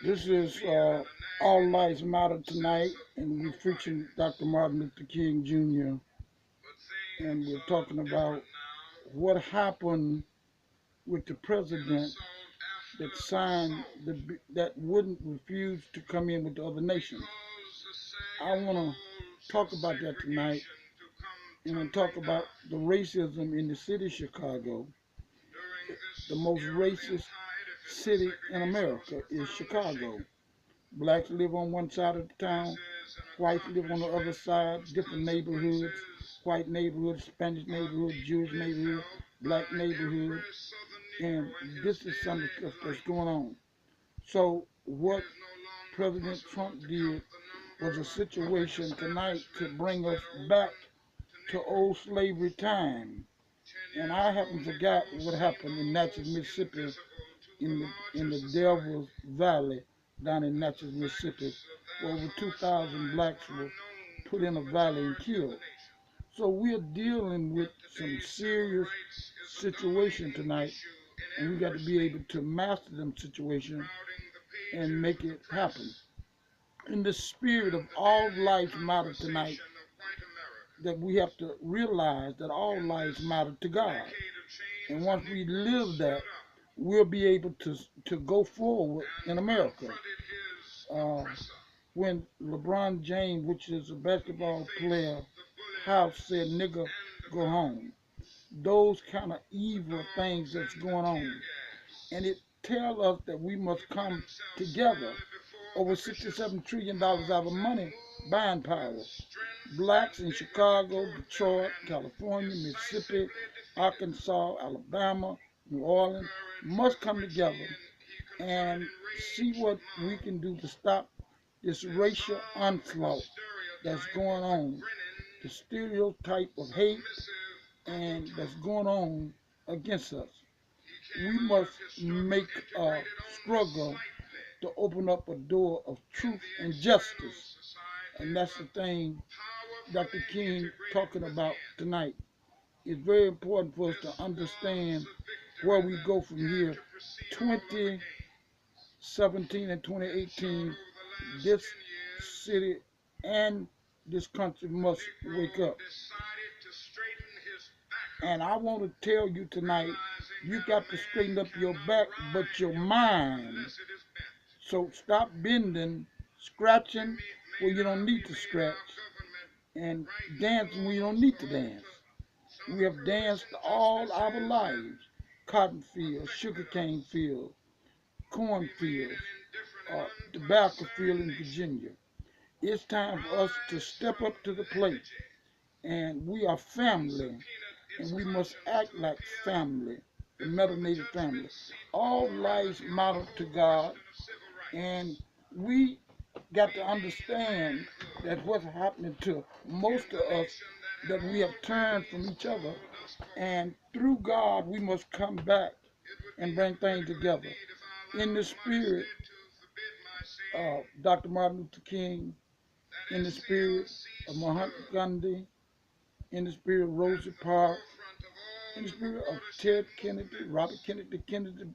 This is All Lives Matter tonight, and we're featuring Dr. Martin Luther King Jr. And we're talking about what happened with the president that signed that wouldn't refuse to come in with the other nations. I want to talk about that tonight, and I'll talk about the racism in the city of Chicago. The most racist city in America is Chicago. Blacks live on one side of the town, whites live on the other side, different neighborhoods, white neighborhood, Spanish neighborhood, Jewish neighborhood, black neighborhood, and this is some of the stuff that's going on. So what President Trump did was a situation tonight to bring us back to old slavery time. And I haven't forgot what happened in Natchez, Mississippi, in the Devil's Valley down in Natchez, Mississippi, where over 2,000 blacks were put in a valley and killed. So we're dealing with some serious situation tonight, and we got to be able to master them situation and make it happen. In the spirit of all lives matter tonight, that we have to realize that all lives matter to God. And once we live that, we'll be able to go forward in America. Uh, when LeBron James, which is a basketball player, house said, "Nigga, go home." Those kind of evil things that's going on, and it tells us that we must come together. Over $67 trillion of money buying power. Blacks in Chicago, Detroit, California, Mississippi, Arkansas, Alabama, New Orleans must come together and see what we can do to stop this racial onslaught that's going on, the stereotype of hate and that's going on against us. We must make a struggle to open up a door of truth and justice. And that's the thing Dr. King talking about tonight. It's very important for us to understand where we go from here. 2017 and 2018, this city and this country must wake up. And I want to tell you tonight, you got to straighten up your back, but your mind. So stop bending, scratching where you don't need to scratch, and dancing where you don't need to dance. We have danced all our lives. Cotton fields, sugarcane fields, cornfields, tobacco field in Virginia. It's time for us to step up to the plate. And we are family, and we must act like family, the melanated family. All lives matter to God, and we got to understand that what's happening to most of us, that we have turned from each other, and through God we must come back and bring things together. In the spirit of Dr. Martin Luther King, in the spirit of Mahatma Gandhi, in the spirit of Rosa Parks, in the spirit of Ted Kennedy, Robert Kennedy, Kennedy,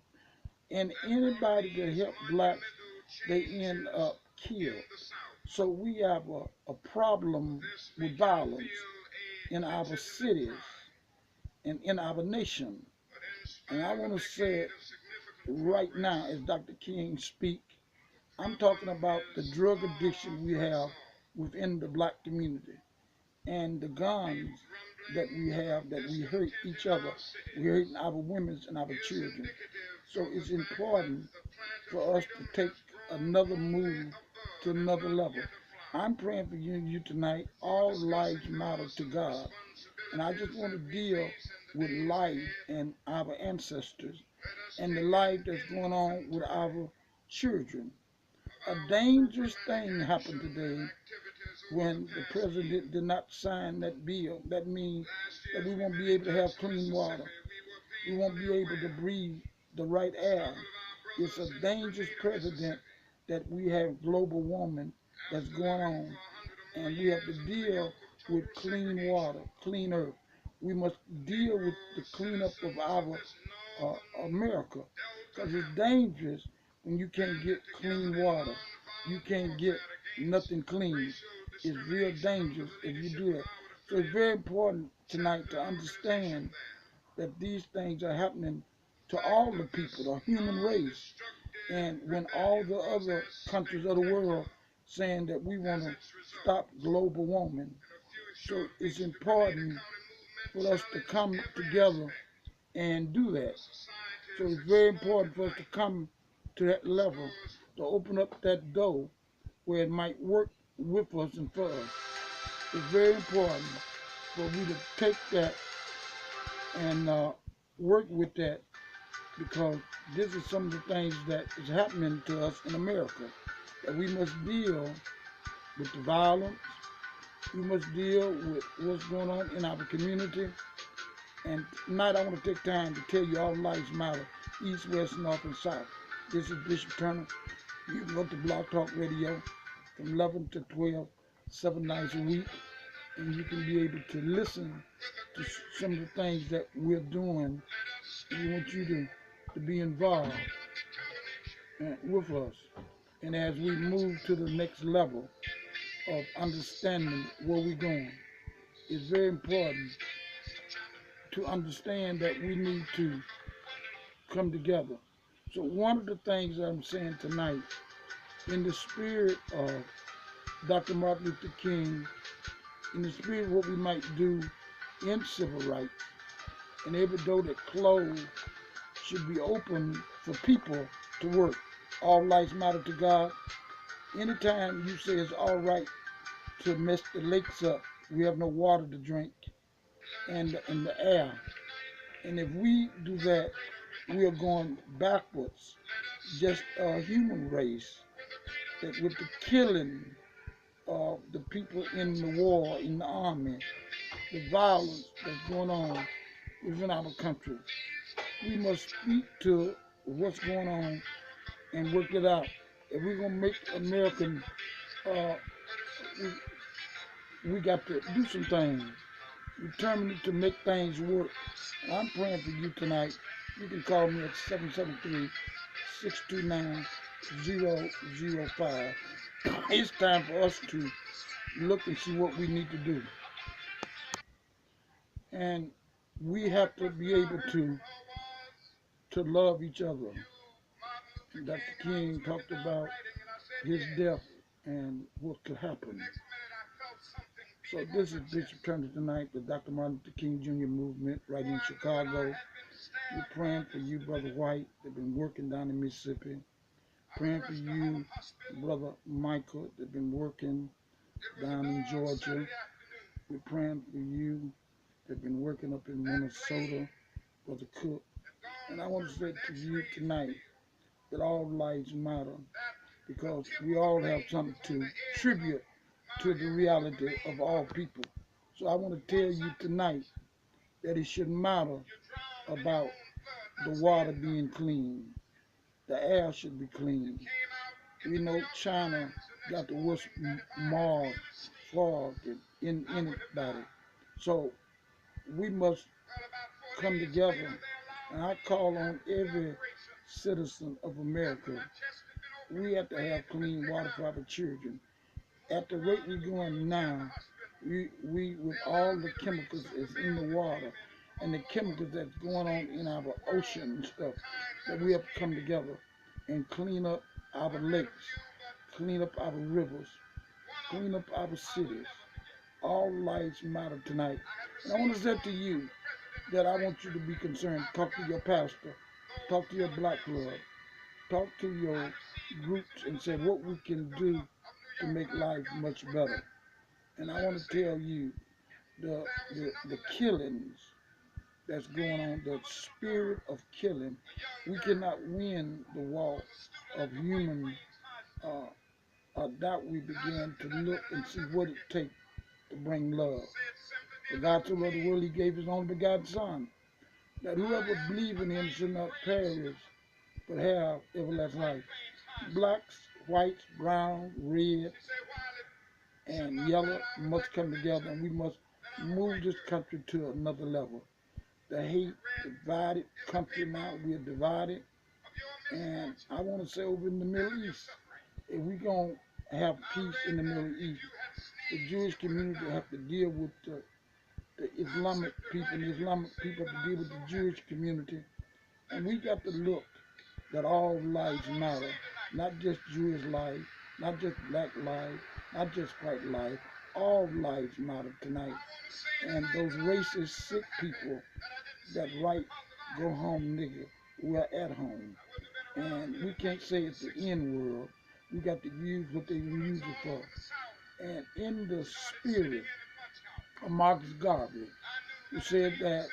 and anybody that helped blacks, they end up killed. So we have a problem with violence in our cities and in our nation. And I want to say it right now as Dr. King speak. I'm talking about the drug addiction we have within the black community and the guns that we have, that we hurt each other. We're hurting our women and our children. So it's important for us to take another move to another level. I'm praying for you tonight. All lives matter to God. And I just want to deal with life and our ancestors and the life that's going on with our children. A dangerous thing happened today when the president did not sign that bill. That means that we won't be able to have clean water. We won't be able to breathe the right air. It's a dangerous precedent that we have global warming that's going on. And we have to deal with clean water, clean earth. We must deal with the cleanup of our America, because it's dangerous when you can't get clean water. You can't get nothing clean. It's real dangerous if you do that. So it's very important tonight to understand that these things are happening to all the people, the human race. And when all the other countries of the world saying that we want to stop global warming, so it's important for us to come together and do that. So it's very important for us to come to that level, to open up that door where it might work with us and for us. It's very important for we to take that and work with that, because this is some of the things that is happening to us in America, that we must deal with the violence, we must deal with what's going on in our community. And tonight I want to take time to tell you all lives matter, east, west, north, and south. This is Bishop Turner. You can go to Blog Talk Radio from 11 to 12, 7 nights a week, and you can be able to listen to some of the things that we're doing. We want you to be involved with us. And as we move to the next level of understanding where we're going, it's very important to understand that we need to come together. So one of the things I'm saying tonight, in the spirit of Dr. Martin Luther King, in the spirit of what we might do in civil rights, and every door that closed should be open for people to work. All lives matter to God. Anytime you say it's all right to mess the lakes up, we have no water to drink, and the air. And if we do that, we are going backwards. Just a human race, that with the killing of the people in the war, in the army, the violence that's going on within our country, we must speak to what's going on and work it out. If we're going to make American, uh, we got to do some things. Determined to make things work. And I'm praying for you tonight. You can call me at 773-629-0005. It's time for us to look and see what we need to do. And we have to be able to love each other. Dr. King talked about his death and what could happen. So this is Bishop Turner tonight, the Dr. Martin Luther King Jr. movement right in Chicago. We're praying for you, Brother White. They've been working down in Mississippi. Praying for you, Brother Michael. They've been working down in Georgia. We're praying for you. They've been working up in Minnesota, Brother Cook. And I want to say to you tonight that all lives matter, because we all have something to tribute to the reality of all people. So I want to tell you tonight that it should matter about the water being clean. The air should be clean. We know China got the worst mold, fog in anybody. So we must come together, and I call on every citizen of America. We have to have clean water for our children. At the rate we're going now, we with all the chemicals that's in the water and the chemicals that's going on in our ocean and stuff, that we have to come together and clean up our lakes, clean up our rivers, clean up our cities. All lives matter tonight. And I want to say to you that I want you to be concerned. Talk to your pastor, talk to your black club, talk to your groups and say what we can do to make life much better. And I want to tell you the killings that's going on, the spirit of killing. We cannot win the war of human doubt. We begin to look and see what it takes to bring love. For God so loved the world, he gave his only begotten Son, that whoever believes in him should not perish, but have everlasting life. Blacks, whites, brown, red, and yellow must come together, and we must move this country to another level. The hate, divided country now, we are divided, And I want to say over in the Middle East, if we're going to have peace in the Middle East, the Jewish community have to deal with the Islamic people, and the Islamic people have to deal with the Jewish community. And we got to look that all lives matter, not just Jewish life, not just black life, not just white life. All lives matter tonight. And those racist, sick people that write, go home nigga, we're at home. And we can't say it's the N world. We got to use what they use it for. And in the spirit of Marcus Garvey, who said that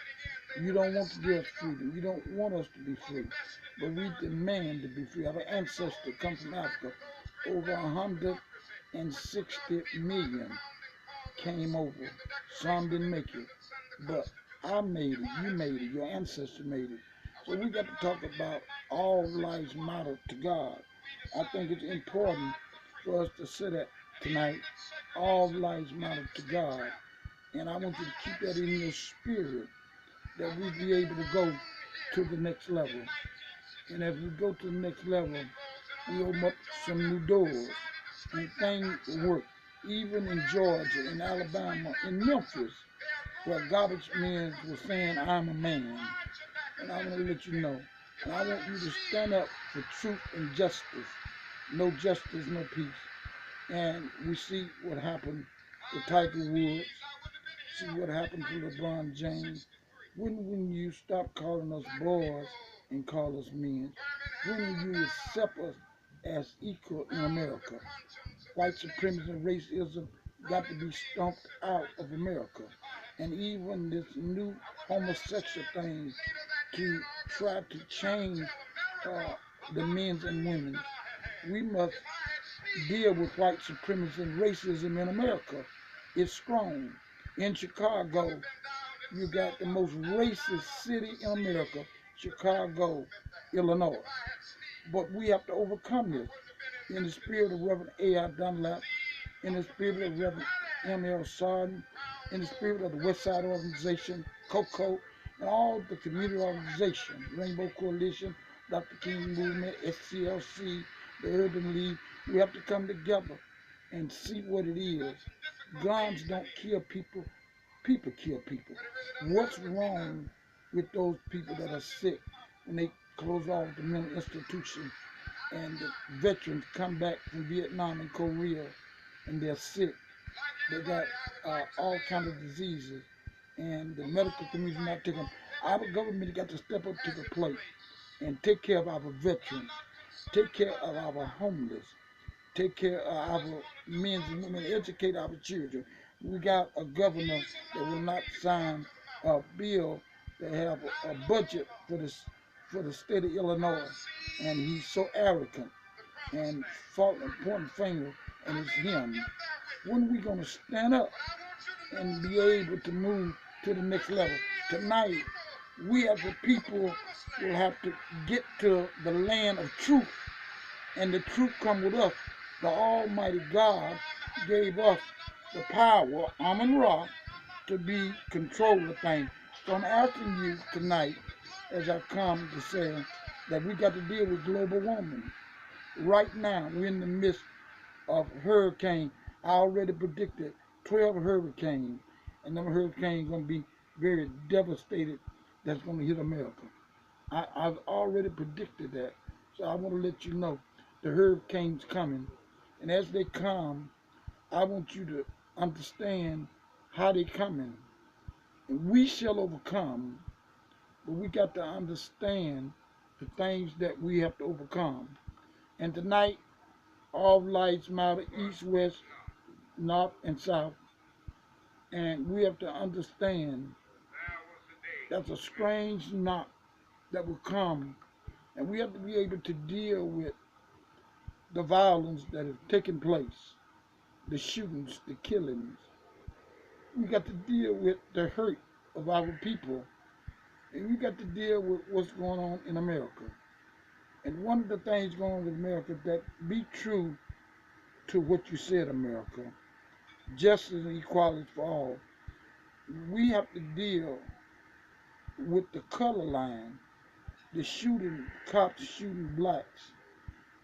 you don't want to give us freedom, you don't want us to be free, but we demand to be free. Our ancestors come from Africa. Over 160 million came over. Some didn't make it, but I made it, you made it, your ancestor made it. So we got to talk about all lives matter to God. I think it's important for us to say that tonight. All lives matter to God. And I want you to keep that in your spirit, that we be able to go to the next level. And as we go to the next level, we open up some new doors and things work. Even in Georgia, in Alabama, in Memphis, where garbage men were saying, I'm a man. And I want to let you know. And I want you to stand up for truth and justice. No justice, no peace. And we see what happened to Tiger Woods. See what happened to LeBron James. When you stop calling us boys and call us men? When you accept us as equal in America? White supremacy and racism got to be stomped out of America. And even this new homosexual thing to try to change the men and women, we must deal with white supremacy and racism in America. It's strong. In Chicago, you got the most racist city in America, Chicago, Illinois. But we have to overcome this in the spirit of Reverend A.I. Dunlap, in the spirit of Reverend M.L. Sarden, in the spirit of the West Side Organization, COCO, and all the community organizations, Rainbow Coalition, Dr. King Movement, SCLC, the Urban League. We have to come together and see what it is. Guns don't kill people, people kill people. What's wrong with those people that are sick when they close off the mental institution and the veterans come back from Vietnam and Korea and they're sick? They got all kinds of diseases, and the medical community not taking them. Our government got to step up to the plate and take care of our veterans, take care of our homeless, take care of our men and women, educate our children. We got a governor that will not sign a bill that have a budget for the state of Illinois, and he's so arrogant and pointing finger, and it's him. When are we gonna stand up and be able to move to the next level? Tonight, we as a people will have to get to the land of truth, and the truth come with us. The Almighty God gave us the power, Amun Ra, to be control of things. So I'm asking you tonight, as I come to say, that we got to deal with global warming. Right now, we're in the midst of hurricane. I already predicted 12 hurricanes, and them hurricanes going to be very devastated. That's going to hit America. I've already predicted that. So I want to let you know the hurricane's coming. And as they come, I want you to understand how they coming. And we shall overcome, but we got to understand the things that we have to overcome. And tonight, all lights matter, east, west, north, and south. And we have to understand that's a strange knock that will come. And we have to be able to deal with the violence that has taken place, the shootings, the killings. We got to deal with the hurt of our people. And we got to deal with what's going on in America. And one of the things going on in America, that be true to what you said, America. Justice and equality for all. We have to deal with the color line. the shooting, cops shooting blacks,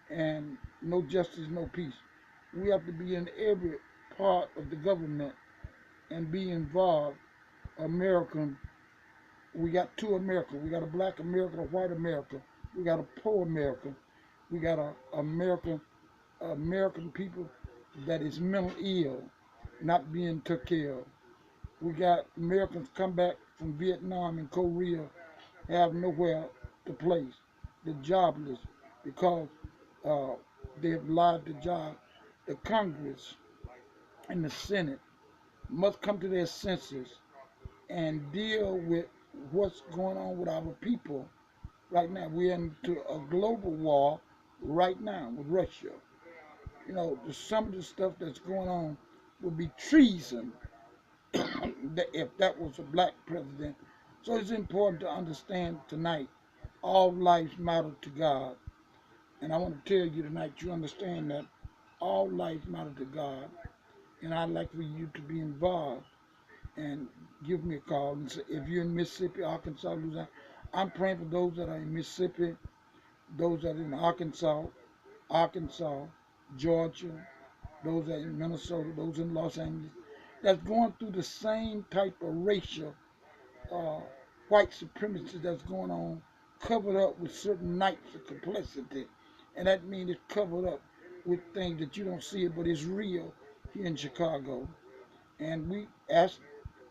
and no justice, no peace. We have to be in every part of the government and be involved. American, we got two America. We got a black America, a white America. We got a poor America. We got a American people that is mental ill, not being took care of. We got Americans come back from Vietnam and Korea, have nowhere to place. The jobless because uh, they have lied to job. The Congress and the Senate must come to their senses and deal with what's going on with our people right now. We're into a global war right now with Russia. You know, some of the stuff that's going on would be treason if that was a black president. So it's important to understand tonight all lives matter to God. And I want to tell you tonight, you understand that all lives matter to God. And I'd like for you to be involved and give me a call. And say, if you're in Mississippi, Arkansas, Louisiana, I'm praying for those that are in Mississippi, those that are in Arkansas, Georgia, those that are in Minnesota, those in Los Angeles, that's going through the same type of racial uh, white supremacy that's going on, covered up with certain nights of complexity. And that means it's covered up with things that you don't see it, but it's real here in Chicago. And we ask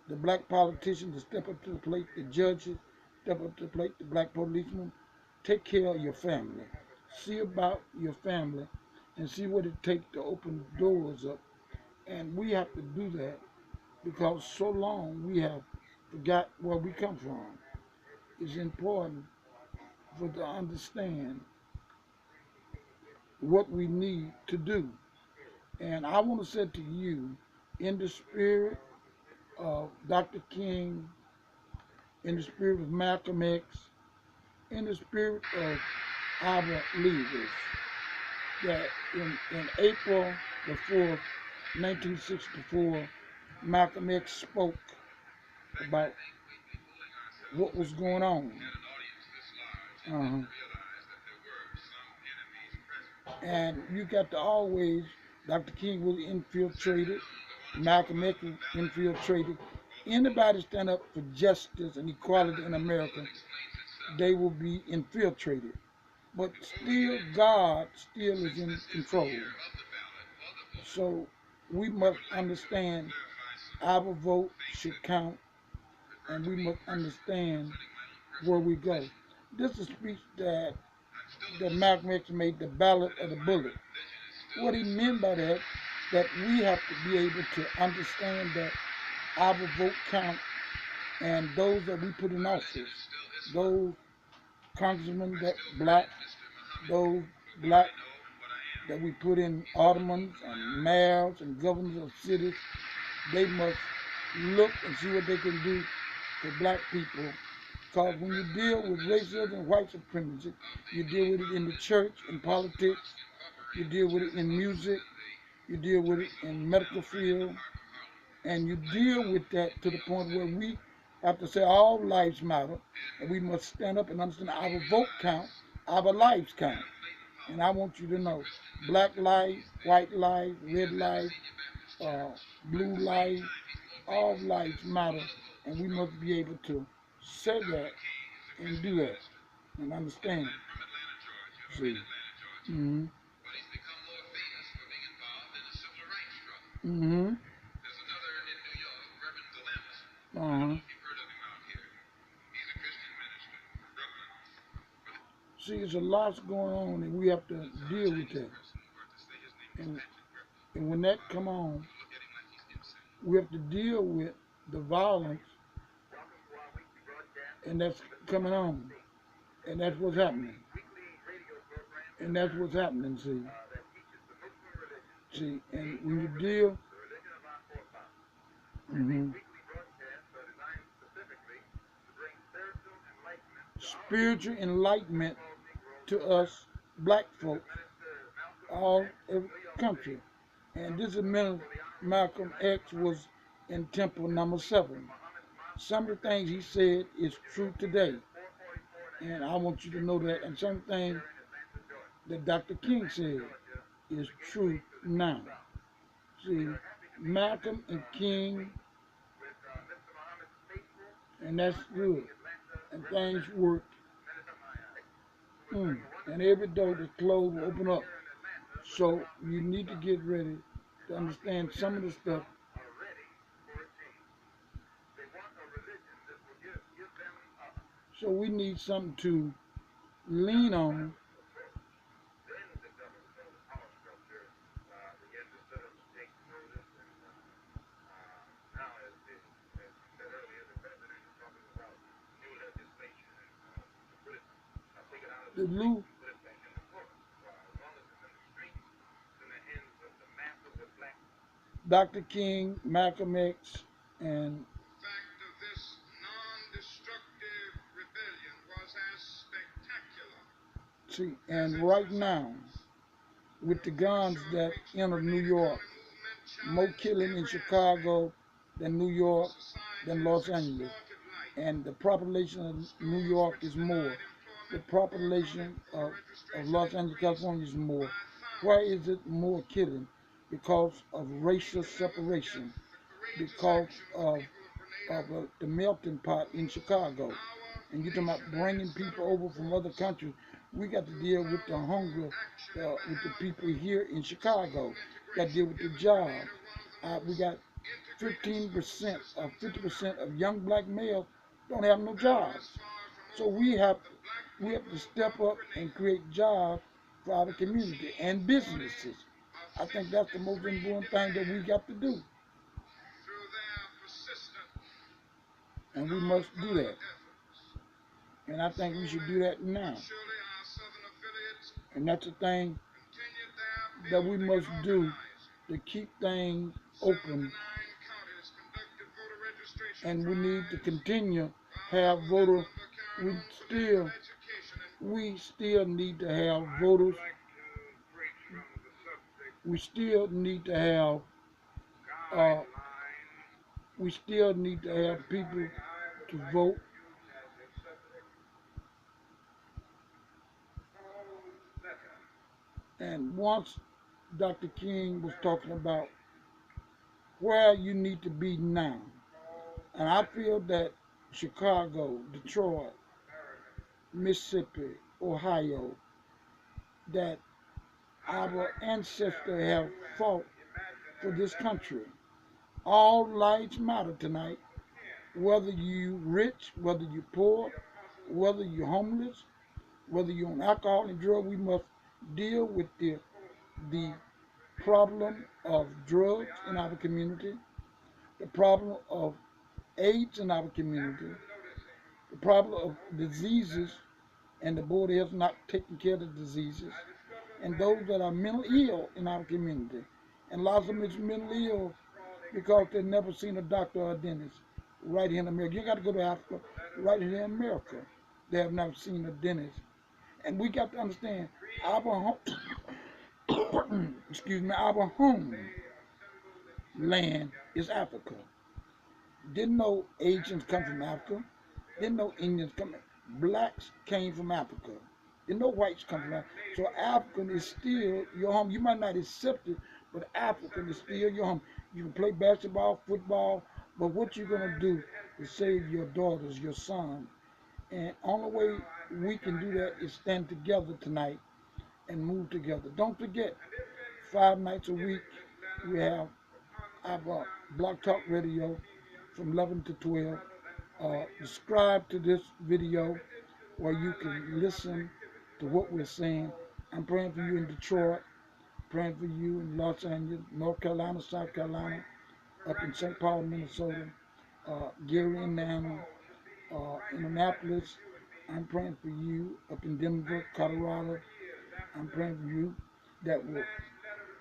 the black politicians to step up to the plate, the judges step up to the plate, the black policemen, take care of your family. See about your family and see what it takes to open doors up. And we have to do that because so long we have forgot where we come from. It's important for to understand what we need to do. And I want to say to you, in the spirit of Dr. King, in the spirit of Malcolm X, in the spirit of our leaders, that in April the 4th, 1964, Malcolm X spoke about what was going on. Uh-huh. And you got to always, Dr. King was infiltrated, Malcolm X was infiltrated. Anybody stand up for justice and equality in America, they will be infiltrated. But still, God still is in control. So we must understand our vote should count, and we must understand where we go. This is a speech that Malcolm X made, the ballot of the bullet. What he meant by that, that we have to be able to understand that our vote count, and those that we put in office, those congressmen that black, those black that we put in aldermen and mayors and governors of cities, they must look and see what they can do for black people. Because when you deal with racism and white supremacy, you deal with it in the church, in politics, you deal with it in music, you deal with it in medical field, and you deal with that to the point where we have to say all lives matter, and we must stand up and understand our vote count, our lives count. And I want you to know, black lives, white lives, red lives, uh, blue lives, all lives matter, and we must be able to say that and do that and understand. See. Mm-hmm. Mm-hmm. Uh-huh. See, there's a lot going on, and we have to deal with that. And, and when that come on, we have to deal with the violence, and that's coming on, and that's what's happening, and that's what's happening. See, and when you deal, mm-hmm, spiritual enlightenment to us black folks, all every country. And this is Malcolm X was in Temple number 7. Some of the things he said is true today. And I want you to know that. And something that Dr. King said is true now. See, Malcolm and King, and that's good. And things work. And every door that's closed will open up. So you need to get ready to understand some of the stuff. So we need something to lean on. The new Dr. King, Malcolm X, and see, and right now, with the guns that entered New York, more killing in Chicago than New York, than Los Angeles. And the population of New York is more. The population of Los Angeles, California is more. Why is it more killing? Because of racial separation, because of the melting pot in Chicago. And you're talking about bringing people over from other countries. We got to deal with the hunger with the people here in Chicago. Got to deal with the jobs. We got 15% or 50% of young black males don't have no jobs. So we have to step up and create jobs for our community and businesses. I think that's the most important thing that we got to do. And we must do that. And I think we should do that now. And that's the thing that we must do to keep things open. And we need to continue have voters. We still need to have voters. We still need to have uh, we still need to have people to vote. And once Dr. King was talking about where you need to be now, and I feel that Chicago, Detroit, Mississippi, Ohio, that our ancestors have fought for this country. All lives matter tonight, whether you rich, whether you poor, whether you're homeless, whether you're on alcohol and drug. We must deal with the problem of drugs in our community, the problem of AIDS in our community, the problem of diseases, and the board is not taking care of the diseases, and those that are mentally ill in our community. And lots of them is mentally ill because they've never seen a doctor or a dentist right here in America. You got to go to Africa, right here in America. They have never seen a dentist. And we got to understand our home, excuse me, our homeland is Africa. Didn't know Asians come from Africa. Didn't know Indians come. Blacks came from Africa. Didn't know whites come from Africa. So African is still your home. You might not accept it, but African is still your home. You can play basketball, football, but what you're gonna do is save your daughters, your sons. And only way we can do that is stand together tonight and move together. Don't forget, 5 nights a week we have our Block Talk Radio from 11 to 12. Subscribe to this video where you can listen to what we're saying. I'm praying for you in Detroit, praying for you in Los Angeles, North Carolina, South Carolina, up in St. Paul, Minnesota, Gary, Indiana, in Annapolis. I'm praying for you up in Denver, Colorado. I'm praying for you that will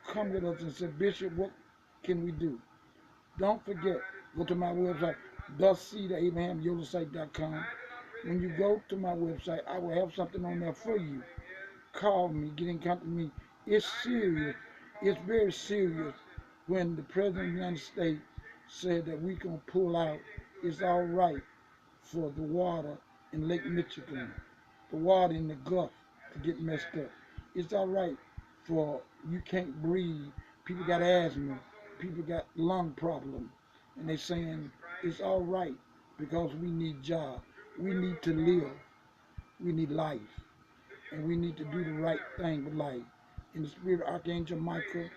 come with us and say, Bishop, what can we do? Don't forget, go to my website, theseedabrahamyodelsite.com. When you go to my website, I will have something on there for you. Call me, get in contact with me. It's serious. It's very serious when the President of the United States said that we can pull out. It's all right for the water in Lake Michigan. the water in the Gulf to get messed up. It's all right for you can't breathe. People got asthma. People got lung problems. And they're saying it's all right because we need jobs. We need to live. We need life. And we need to do the right thing with life. In the spirit of Archangel Michael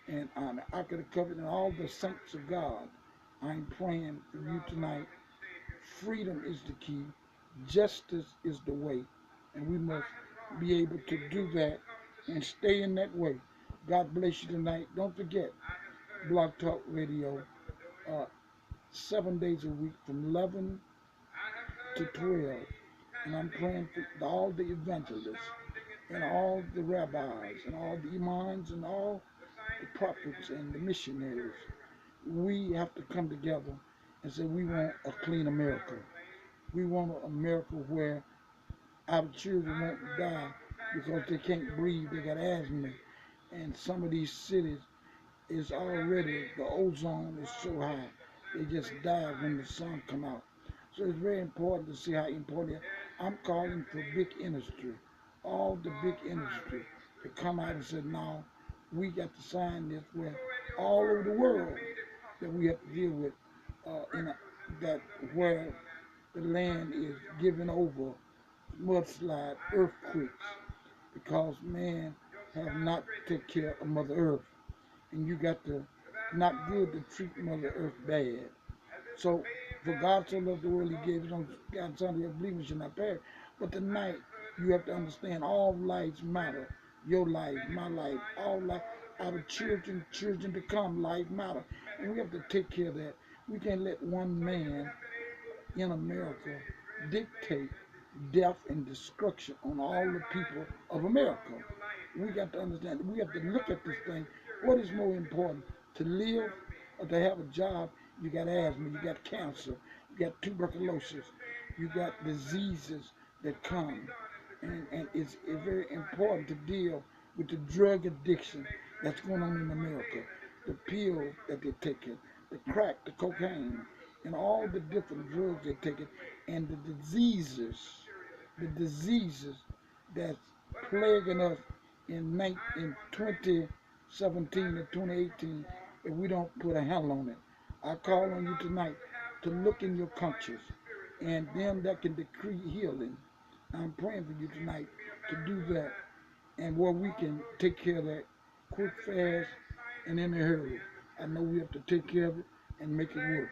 and on the Ark of the Covenant and all the saints of God, I'm praying for you tonight. Freedom is the key. Justice is the way. And we must be able to do that and stay in that way. God bless you tonight. Don't forget, Blog Talk Radio, uh, 7 days a week from 11 to 12. And I'm praying for all the evangelists and all the rabbis and all the imams and all the prophets and the missionaries. We have to come together and say we want a clean America. We want an America where our children won't die because they can't breathe, they got asthma. And some of these cities is already, the ozone is so high, they just die when the sun come out. So it's very important to see how important it is. I'm calling for big industry, all the big industry to come out and say, no, we got to sign this where all over the world that we have to deal with that where the land is given over mudslide, earthquakes, because man have not take care of Mother Earth. And you got to, not good to treat Mother Earth bad. So, for God so loved the world, he gave his own God son, who believes shall not perish. But tonight, you have to understand all lives matter. Your life, my life, all life, our children to come, life matter. And we have to take care of that. We can't let one man in America dictate death and destruction on all the people of America. We got to understand that we have to look at this thing. What is more important, to live or to have a job? You got asthma, you got cancer, you got tuberculosis, you got diseases that come. And it's very important to deal with the drug addiction that's going on in America, the pills that they're taking, the crack, the cocaine, and all the different drugs they're taking, and the diseases that's plaguing us in 2017 and 2018 if we don't put a handle on it. I call on you tonight to look in your conscience and them that can decree healing. I'm praying for you tonight to do that, and where we can take care of that quick, fast, and in a hurry. I know we have to take care of it and make it work.